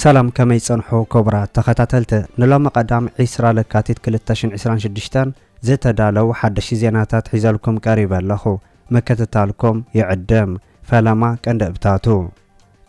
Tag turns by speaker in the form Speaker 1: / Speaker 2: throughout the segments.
Speaker 1: سلام كما يصنحو كبرات تخاتلت نلوم قدام عسرا لكاتيت 2026 زتدالو حدش زيناتات حيزالكم قريبا لخو مكتتالكم يعدم فلما كندبتاتو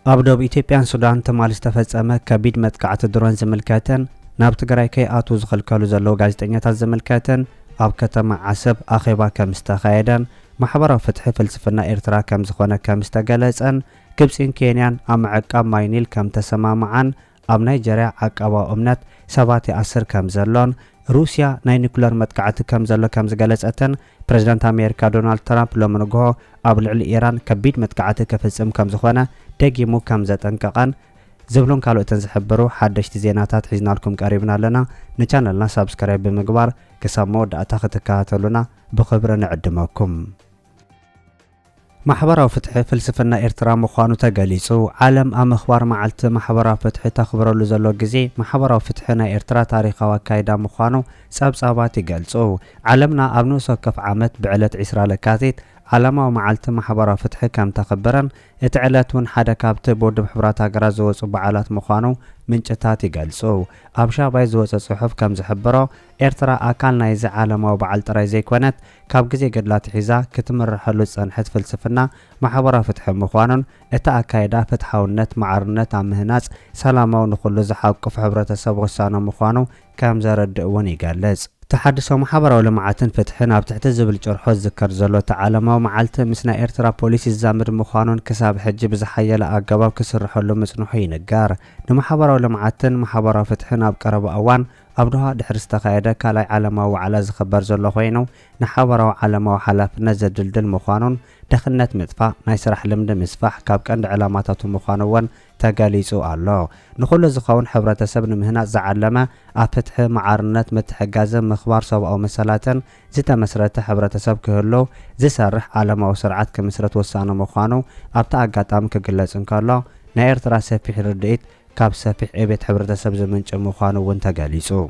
Speaker 1: أبدوب إثيوبيان سودان تمال استفزأمه كبيد متقعت درون زملكاتن ناب تግራይ ከይኣቱ ዝኽልከሉ ዘለዉ ጋዜጠኛታት ዘመልከተን ኣብ ከተማ ዓሰብ ኣኼባ ከም ዝተኻየደን ማሕበራዊ ፍትሒ ፍልስፍና ኤርትራ ከም ዝኾነ ከም ዝተገለጸን ግብፅን ኬንያን ኣብ መዕቃብ ማይ ኒል ከም ተሰማምዓን ኣብ ናይጀርያ ዓቀባዊ እምነት ሰባት ይኣስር ከም ዘሎን ሩስያ ናይ ኒኩለር መጥቃዕቲ ከም ዘሎ ከም ዝገለጸተን ፕሬዝዳንት ኣሜሪካ ዶናልድ ትራምፕ ሎሚ ንግሆ ኣብ ልዕሊ ኢራን ከቢድ መጥቃዕቲ ክፍጽም ከም ዝኾነ ደጊሙ ከም ዘጠንቀቐን زبلون كالو تنزحبرو حدشت زيناتات حزنالكم قريبنا لنا نچانلنا سابسكرايب بمقبار كسامو داتا ختكاتلونا بخبر نعدمكم محبراو فتح فلسفنا إرترا مخوانو تقاليسو عالم أمخبار معلت محبراو فتح تخبرو لزلو جزي محبراو فتحنا إرترا تاريخا وكايدا مخوانو سابساباتي قالسو عالمنا أبنو سوكف عامت بعلت عسرا لكاتيت علامة ومعلت محبراو فتح كم تخبرن اتعلتون حدا كابت بورد بحبرات هاقرا زوز وبعالات مخوانو من جتاتي قالسو أبشا باي زوز صحف كم زحبرو إرترا أكال نايز عالمة وبعالت رايزي كونت كاب جزي قدلات حيزا كتمر حلو صنحت فلسفنا محبراو فتح مخوانون اتا أكايدا فتحاونت معرنت عمهناس سلامة ونخلو زحاق في حبرات السبغسانو مخوانو كم زارد وني قالز تحدثوا محبراو لمعاتن فتحنا بتحت زبل جرحو ذكر زلو تعالما ومعالت مسنا إرترا بوليس الزامر مخوانون كساب حجب زحيا لأقباب كسرحو له مسنوحي نقار نمحبراو لمعاتن محبراو فتحنا بقرب أوان أبدوها دحرس تقايدا كالاي عالما وعلا زخبر زلو خوينو نحبراو عالما وحلافنا زدلدل مخوانون دخلنت مدفع نايسرح لمد مسفح كاب كاند علاماتاتو مخوانوان تقاليسو الله نخل زخون حبرة سبن مهنا زعلما أفتح معارنات متحجازة مخبار سو أو مسالاتن زتا مسرة حبرة سب كهلو زي سرح علامة وسرعات كمسرة وسانو مخوانو أبتا أقاتام كجلس إنكالله ناير ترى سفيح رديت كاب سفيح إبت حبرة سب زمنج مخوانو وان تقاليسو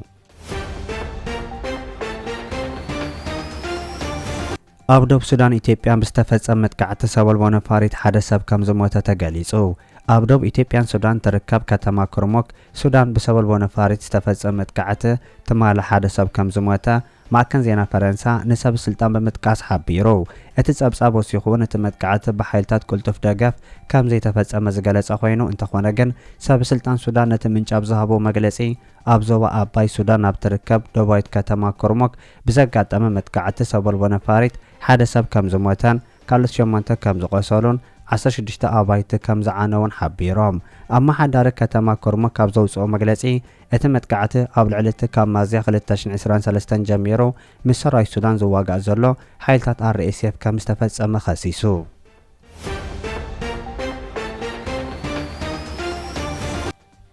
Speaker 1: أبدوب سودان إثيوبيان بستفزأم متقعت سوال بونفاريت حدا سب كم زموتا تقاليسو أبدوب إثيوبيان سودان تركب كتما كرموك سودان بسبب بونفاريت استفزأم متقعت تمال حدا سب كم زموتا ما كان زينا فرنسا نسب السلطان بمتقاس حبيرو اتتصابصاب وسيخون تمتقعت بحيلتات كلتف دقف كم زي تفزأم زغلص خوينو انت خونغن سب السلطان سودان نتمنጭ ابزهبو مغلصي ابزوبا اباي سودان اب تركب دوبايت كتما كرموك بزغاطم متقعت سبب بونفاريت حدا سب كم زموتان كالس شمانته كم زقسلون 16 أبايت كم زعانون حبيرام أما حدار كتما كرمك كابزوصو مغلصي اتمتقعت قبل علت كم مازيا 2023 جميرو مسراي سودان زواغا زلو حيلتات RSF كم استفزأم خسيسو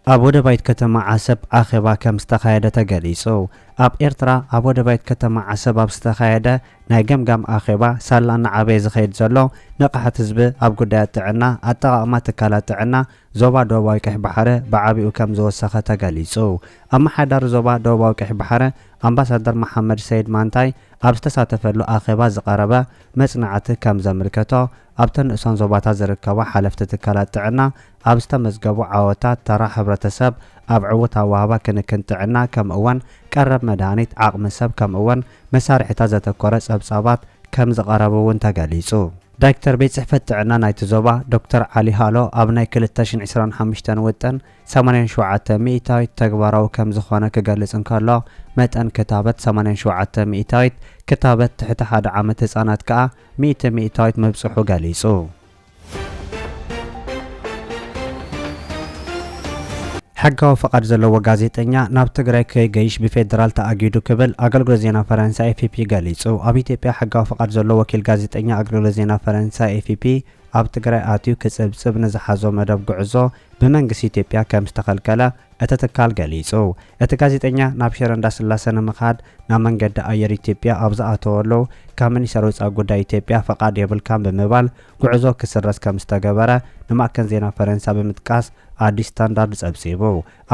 Speaker 1: أبو دبايت كتما عسب آخبا كم استخايدة تقاليسو أب إرترا أبو دبايت كتما عسب أب استخايدة نايقم آخبا سالان عبي زخيد زلو نقحت زب أب قدات تعنا أتغامات تكالات تعنا زوبا دوباي كح بحره بعابي وكم زو السخة تقاليسو أما حدار زوبا دوباي كح بحره أمباسادر محمد سيد مانتاي أب استساتفلو آخبا زقاربا مصنعت كم زملكتو أبتن إسان زوباتا زركوا حلفت تكالات تعنا أب استمزقبو عواتات ترى حبرتسب أب عوتا وهبا كنكن تعنا كم أوان قرب مدانيت عقم سب كم أوان مسارح تازة كورس أبصابات كم زقاربوون تقاليسو دايكتر بيت صحفة تعنا نايت زوبا دكتور علي هالو أبناي 2025 وطن 87 مئتايت تقبراو كم زخوانا كقاليس انكالله متن كتابت 87 مئتايت كتابت تحت حد عامة هزانات كا 100 مئتايت مبصحو قاليسو حقا فقط زلو غازيتنيا ناب تግራይ ከይገይሽ بفيدرال تأجيدو كبل أغلغل زينا فرنسا AFP قاليسو أب إثيوبيا حقا فقط زلو وكيل غازيتنيا أغلغل زينا فرنسا AFP أب تግራይ آتيو كسبسب نزحازو مدب قعزو بمنقس إثيوبيا كم استقلكلا اتتكال قاليسو اتغازيتنيا نابشر እንዳስላሰነ مخاد نامنقد أير إثيوبيا أبزأتولو كامن يسروس أقودا إثيوبيا فقاد يبل كام بمبال قعزو كسرس كم استقبرا نماكن زينا فرنسا بمتقاس አዲስ ስታንዳርድ ጸብሲቦ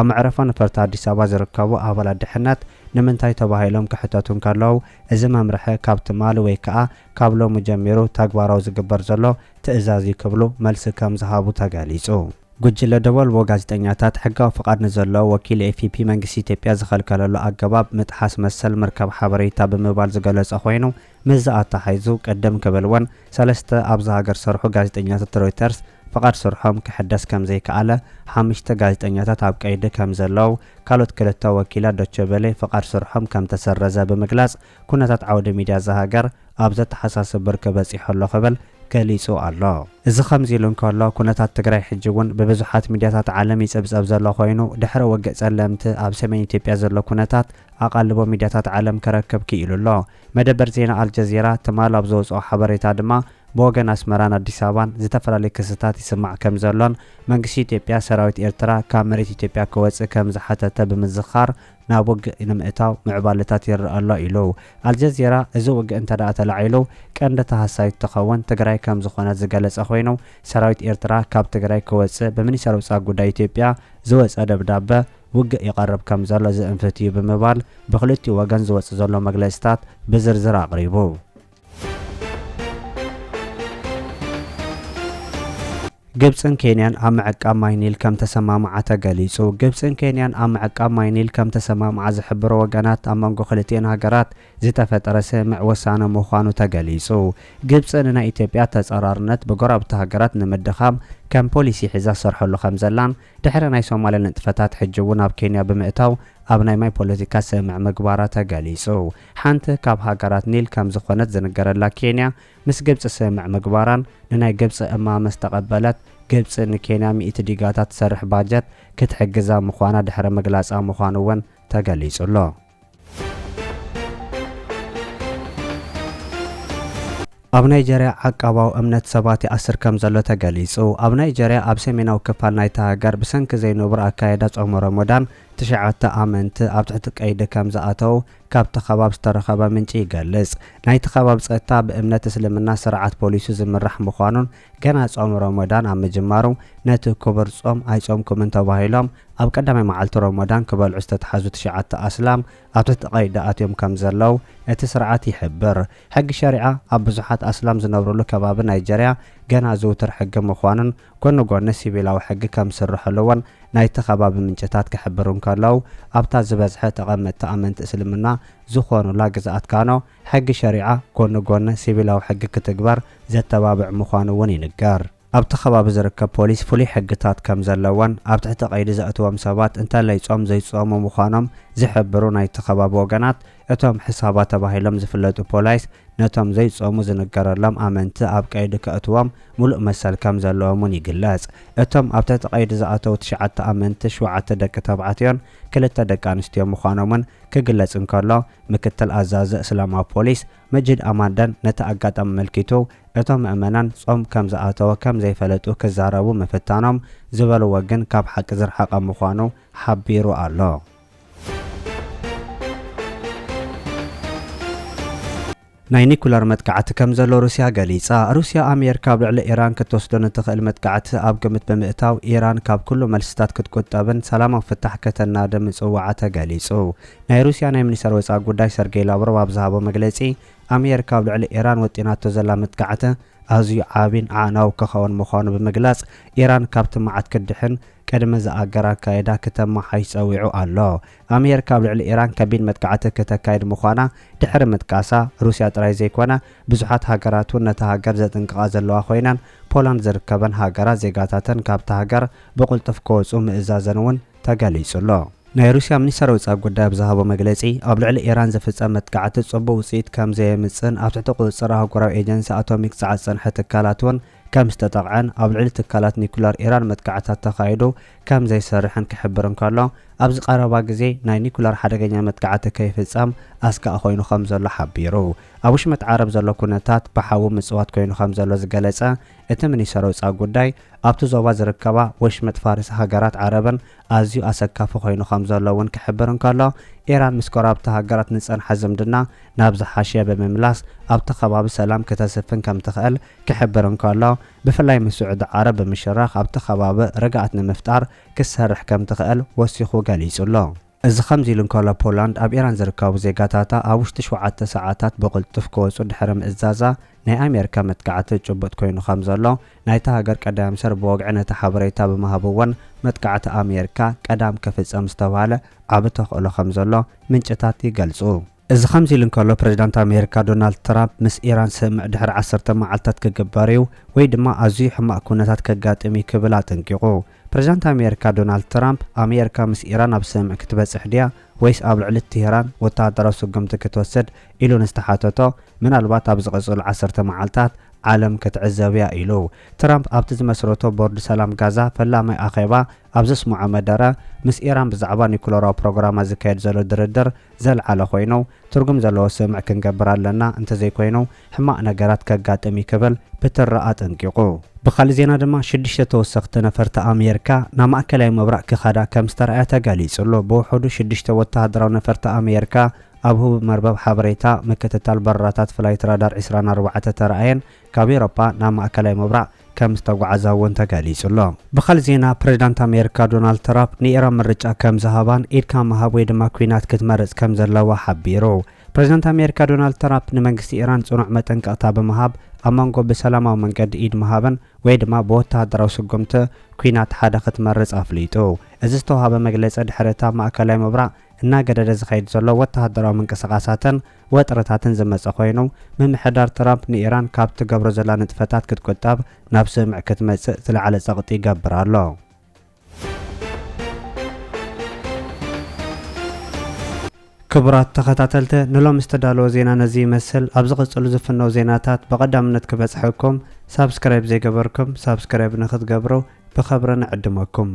Speaker 1: አማዕረፋ ነፈርታ አዲስ አበባ ዝርከቡ አባላት ድሕነት ንምንታይ ተባሂሎም ክሕተቱን ካለው እዚ መምርሒ ካብ ትማል ወይ ከዓ ካብሎም ጀሚሩ ተግባራዊ ዝግበር ዘሎ ትእዛዝ ይክብሉ መልሲ ከም ዝሃቡ ተጋሊጹ ጉጅለ ደወልቦ ጋዜጠኛታት ሕጋዊ ፍቃድ ንዘለዎ ወኪል ኤፍፒ መንግስቲ ኢትዮጵያ ዝኸልከለሉ ኣገባብ ምጥሓስ መሰል ምርከብ ሓበሬታ ብምባል ዝገለጸ ኮይኑ ምዝኣታ ሓይዙ ቀደም ክብልወን ሰለስተ ኣብዚ ሃገር ሰርሑ ጋዜጠኛታት ሮይተርስ ፍቃድ ስርሖም ክሕደስ ከም ዘይከኣለ 5 ጋዜጠኛታት ኣብ ቀይዲ ከም ዘለው ካልኦት ክልተ ወኪላት ዶቼ ቬለ ፍቃድ ስርሖም ከም ተሰረዘ ብምግላጽ ኩነታት ዓውዲ ሚድያ ዝሃገር ኣብ ዘተሓሳስብ ብርኪ በፂሑ ኣሎ ክብል ገሊጹ ኣሎ። እዚ ከምዚ ኢሉ እንከሎ ኩነታት ትግራይ ሕጂ እውን ብብዙሓት ሚድያታት ዓለም ይፅብፀብ ዘሎ ኮይኑ ድሕሪ ወግእ ጸለምቲ ኣብ ሰሜን ኢትዮጵያ ዘሎ ኩነታት ኣቓልቦ ሚድያታት ዓለም ከረክብ ክኢሉ ኣሎ። መደበር ዜና አልጀዚራ ትማል ኣብ ዘውፅኦ ሓበሬታ ድማ በወገን ኣስመራን ኣዲስ አበባን ዝተፈላለዩ ክስታት ይስማዕ ከም ዘሎን መንግስቲ ኢትዮጵያ ሰራዊት ኤርትራ ካብ መሬት ኢትዮጵያ ክወፅእ ከም ዝሓተተ ብምዝኻር ናብ ውግእ ንምእታው ምዕባለታት ይርአ ኣሎ ኢሉ አልጀዚራ እዚ ውግእ እንተደኣ ተላዒሉ ቀንዲ ተሃሳይት ትኸውን ትግራይ ከም ዝኾነት ዝገለጸ ኮይኑ ሰራዊት ኤርትራ ካብ ትግራይ ክወፅእ ብሚኒስትሪ ወፃኢ ጉዳይ ኢትዮጵያ ዝወፀ ደብዳቤ ውግእ ይቐርብ ከም ዘሎ ዝእንፍት እዩ ብምባል ብክልቲኡ ወገን ዝወፅእ ዘሎ መግለጽታት ብዝርዝር ኣቕሪቡ ግብፅን ኬንያን ኣብ ምዕቃብ ማይ ኒል ከም ተሰማምዓ ተገሊጹ። ግብፅን ኬንያን ኣብ ምዕቃብ ማይ ኒል ከም ተሰማምዓ ዝሕብሮ ወገናት ኣብ መንጎ ክልቲአን ሃገራት ዝተፈጠረ ስምዕ ወሳነ ምዃኑ ተገሊጹ። ግብፅ ንናይ ኢትዮጵያ ተጸራርነት ብጎረብቲ ሃገራት ንምድኻም ከም ፖሊሲ ሒዛ ሰርሐሉ ከም ዘላን ድሕሪ ናይ ሶማሌ ንጥፈታት ሕጂ እውን ኣብ ኬንያ ብምእታው ኣብ ናይ ማይ ፖለቲካ ስምዕ ምግባራ ተገሊጹ። ሓንቲ ካብ ሃገራት ኒል ከም ዝኾነት ዝንገረላ ኬንያ ምስ ግብፂ ስምዕ ምግባራን ንናይ ግብፂ እማመ ዝተቐበለት ግብፂ ንኬንያ 100 ዲጋታት ትሰርሕ ባጀት ክትሕግዛ ምዃና ድሕሪ ምግላጻ ምዃኑ እውን ተገሊጹሎ። ኣብ ናይጀርያ ዓቃባዊ እምነት ሰባት ይኣስር ከም ዘሎ ተገሊጹ። ኣብ ናይጀርያ ኣብ ሰሜናዊ ክፋል ናይቲ ሃገር ብሰንኪ ዘይንቡር ኣካየዳ ጾም ረመዳን 9 ኣመንቲ ኣብ ትሕቲ ቀይዲ ከም ዝኣተው ካብቲ ከባቢ ዝተረኸበ ምንጪ ይገልጽ። ናይቲ ከባቢ ጸጥታ ብእምነት እስልምና ስርዓት ፖሊሱ ዝምራሕ ምዃኑን ገና ጾም ረመዳን ኣብ ምጅማሩ ነቲ ክቡር ጾም ኣይጾምኩምን ተባሂሎም ኣብ ቀዳማይ መዓልቲ ረመዳን ክበልዑ ዝተተሓዙ 9 ኣስላም ኣብ ትሕቲ ቀይዲ ኣትዮም ከም ዘለው እቲ ስርዓት ይሕብር። ሕጊ ሸሪዓ ኣብ ብዙሓት ኣስላም ዝነብሩሉ ከባቢ ናይጀርያ ገና ዝውትር ሕጊ ምዃኑን ጎኒ ጎኒ ሲቪላዊ ሕጊ ከም ዝስርሐሉውን ናይቲ ከባቢ ምንጭታት ክሕብሩ እንከለው ኣብታ ዝበዝሐ ተቐመጥቲ ኣመንቲ እስልምና ዝኾኑላ ግዝኣት ካኖ ሕጊ ሸሪዓ ጎኒ ጎኒ ሲቪላዊ ሕጊ ክትግበር ዘተባብዕ ምዃኑ እውን ይንገር። ኣብቲ ከባቢ ዝርከብ ፖሊስ ፍሉይ ሕግታት ከም ዘለዎን ኣብ ትሕቲ ቀይዲ ዘእትዎም ሰባት እንተለይ ጾም ዘይጾሙ ምዃኖም ዝሕብሩ ናይቲ ከባቢ ወገናት እቶም ሕሳባ ተባሂሎም ዝፍለጡ ፖሊስ ነቶም ዘይጾሙ ዝንገረሎም ኣመንቲ ኣብ ቀይዲ ከእትዎም ሙሉእ መሰል ከም ዘለዎምን ይግለጽ። እቶም ኣብ ትሕቲ ቀይዲ ዝኣተው 9 ኣመንቲ 7 ደቂ ተባዕትዮን 2 ደቂ ኣንስትዮ ምዃኖምን ክግለጽ እንከሎ ምክትል ኣዛዚ እስላማዊ ፖሊስ መጂድ ኣማንደን ነቲ ኣጋጣሚ መልኪቱ እቶም ምእመናን ጾም ከም ዝኣተወ ከም ዘይፈለጡ ክዛረቡ ምፍታኖም ዝበልዎ ግን ካብ ሓቂ ዝረሓቐ ምዃኑ ሓቢሩ ኣሎ። ናይ ኒኩለር መጥቃዕቲ ከም ዘሎ ሩስያ ገሊጻ። ሩስያ ኣሜሪካ ኣብ ልዕሊ ኢራን ክትወስዶ ንትኽእል መጥቃዕቲ ኣብ ግምት ብምእታው ኢራን ካብ ኩሉ መልስታት ክትቁጠብን ሰላማዊ ፍታሕ ከተናድም ምጽዋዓ ተገሊጹ። ናይ ሩስያ ናይ ሚኒስትሪ ወፃኢ ጉዳይ ሰርጌይ ላቭሮቭ ኣብ ዝሃቦ መግለጺ ኣሜሪካ ኣብ ልዕሊ ኢራን ወጢናቶ ዘላ መጥቃዕቲ ኣዝዩ ዓቢን ኣዕናዊ ክኸውን ምዃኑ ብምግላጽ ኢራን ካብቲ መዓት ክድሕን ቅድሚ ዝኣገር ኣካየዳ ከተማሓይሽ ፀዊዑ ኣሎ። ኣሜሪካ ኣብ ልዕሊ ኢራን ከቢድ መጥቃዕቲ ከተካይድ ምዃና ድሕሪ ምጥቃሳ ሩስያ ጥራይ ዘይኮነ ብዙሓት ሃገራት እውን ነቲ ሃገር ዘጥንቅቓ ዘለዋ ኮይነን ፖላንድ ዝርከበን ሃገራት ዜጋታተን ካብቲ ሃገር ብቁልጡፍ ክወፁ ምእዛዘን እውን ተገሊጹሎ። ናይ ሩስያ ሚኒስትሪ ወፃኢ ጉዳይ ኣብ ዝሃቦ መግለጺ ኣብ ልዕሊ ኢራን ዝፍጸም መጥቃዕቲ ጽቡቕ ውፅኢት ከም ዘየምፅን ኣብ ትሕቲ ቁፅፅር ኣህጉራዊ ኤጀንሲ ኣቶሚክ ዝዓፀንሐ ትካላት እውን ከም ዝተጠቕዐን ኣብ ልዕሊ ትካላት ኒኩለር ኢራን መጥቃዕታት ተኻይዱ ከም ዘይሰርሕን ክሕብር እንከሎ ኣብዚ ቀረባ ግዜ ናይ ኒኩለር ሓደገኛ መጥቃዕቲ ከይፍጸም ኣስጋእ ኮይኑ ከም ዘሎ ሓቢሩ። ኣብ ውሽመጥ ዓረብ ዘሎ ኩነታት ብሓዊ ምጽዋት ኮይኑ ከም ዘሎ ዝገለጸ እቲ ሚኒስትሪ ወፃኢ ጉዳይ ኣብቲ ዞባ ዝርከባ ወሽመጥ ፋርስ ሃገራት ዓረብን ኣዝዩ ኣሰካፊ ኮይኑ ከም ዘሎ እውን ክሕብር እንከሎ ኢራን ምስ ጎረብቲ ሃገራት ንጸንሐ ዝምድና ናብ ዝሓሸ ብምምላስ ኣብቲ ከባቢ ሰላም ከተስፍን ከም ትኽእል ክሕብር እንከሎ ብፍላይ ምስ ስዑድ ዓረብ ብምሽራኽ ኣብቲ ከባቢ ርግኣት ንምፍጣር ክሰርሕ ከም ትኽእል ወሲኹ ገሊጹሎ። እዚ ከምዚ ኢሉ እንከሎ ፖላንድ ኣብ ኢራን ዝርከቡ ዜጋታታ ኣብ ውሽጢ 7 ሰዓታት ብቕልጡፍ ክወፁ ድሕሪ ምእዛዛ ናይ ኣሜሪካ መጥቃዕቲ ጭቡጥ ኮይኑ ከም ዘሎ ናይታ ሃገር ቀዳማይ ሚኒስትር ብወግዒ ነቲ ሓበሬታ ብምሃብ እውን መጥቃዕቲ ኣሜሪካ ቀዳም ክፍፀም ዝተባሃለ ዓብ ተኽእሎ ከም ዘሎ ምንጭታት ይገልጹ። እዚ ከምዚ ኢሉ እንከሎ ፕሬዚዳንት ኣሜሪካ ዶናልድ ትራምፕ ምስ ኢራን ስምዕ ድሕሪ 10 መዓልታት ክግበር እዩ ወይ ድማ ኣዝዩ ሕማቅ ኩነታት ከጋጥም ክብል ኣጠንቂቑ። ፕሬዚዳንት ኣሜሪካ ዶናልድ ትራምፕ ኣሜሪካ ምስ ኢራን ኣብ ስምዕ ክትበጽሕ ድያ ወይስ ኣብ ልዕሊ ቴህራን ወተሃደራዊ ስጉምቲ ክትወስድ ኢሉ ንስተሓተቶ ምናልባት ኣብ ዝቕጽሉ 10 መዓልታት ዓለም ክትዕዘብ እያ ኢሉ። ትራምፕ ኣብቲ ዝመስረቶ ቦርድ ሰላም ጋዛ ፈላማይ ኣኼባ ኣብ ዘስምዖ መደረ ምስ ኢራን ብዛዕባ ኒኩለራዊ ፕሮግራማ ዝካየድ ዘሎ ድርድር ዘለዓለ ኮይኑ ትርጉም ዘለዎ ስምዕ ክንገብር ኣለና እንተዘይኮይኑ ሕማቅ ነገራት ከጋጥም ይክብል ብትረአ ጠንቂቑ። ብኻልእ ዜና ድማ 6 ተወሰኽቲ ነፈርቲ ኣሜሪካ ናብ ማእከላዊ ምብራቅ ክኸዳ ከም ዝተረኣየ ተገሊጹሉ። ብውሕዱ 6 ወተሃደራዊ ነፈርቲ ኣሜሪካ ኣብ ህቡብ መርበብ ሓበሬታ ምክትታል በረራታት ፍላይት ራዳር 24 ተረኣየን ካብ ኤውሮፓ ናብ ማእከላዊ ምብራቅ ከም ዝተጓዓዛ እውን ተገሊጹሎ። ብኻልእ ዜና ፕሬዚዳንት ኣሜሪካ ዶናልድ ትራምፕ ንኢራን ምርጫ ከም ዝሃባን ኢድካ ምሃብ ወይ ድማ ኩናት ክትመርጽ ከም ዘለዋ ሓቢሩ። ፕሬዚዳንት ኣሜሪካ ዶናልድ ትራምፕ ንመንግስቲ ኢራን ጽኑዕ መጠንቀቕታ ብምሃብ ኣብ መንጎ ብሰላማዊ መንገዲ ኢድ ምሃብን ወይ ድማ ብወተሃደራዊ ስጉምቲ ኩናት ሓደ ክትመርጽ ኣፍሊጡ። እዚ ዝተዋሃበ መግለጺ ድሕረታ ማእከላዊ ምብራቅ እናገደደ ዝኸይድ ዘሎ ወተሃደራዊ ምንቅስቓሳትን ወጥረታትን ዝመጸ ኮይኑ ምምሕዳር ትራምፕ ንኢራን ካብ ትገብሮ ዘላ ንጥፈታት ክትቆጠብ ናብ ስምዕ ክትመጽእ ዝለዓለ ጸቕጢ ይገብር ኣሎ። ክቡራት ተኸታተልቲ ንሎም ዝተዳለወ ዜና ነዚ ይመስል። ኣብ ዝቕጽሉ ዝፍነው ዜናታት ብቐዳምነት ክበጽሐኩም ሳብስክራይብ ዘይገበርኩም ሳብስክራይብ ንኽትገብሩ ብኸብሪ ንዕድመኩም።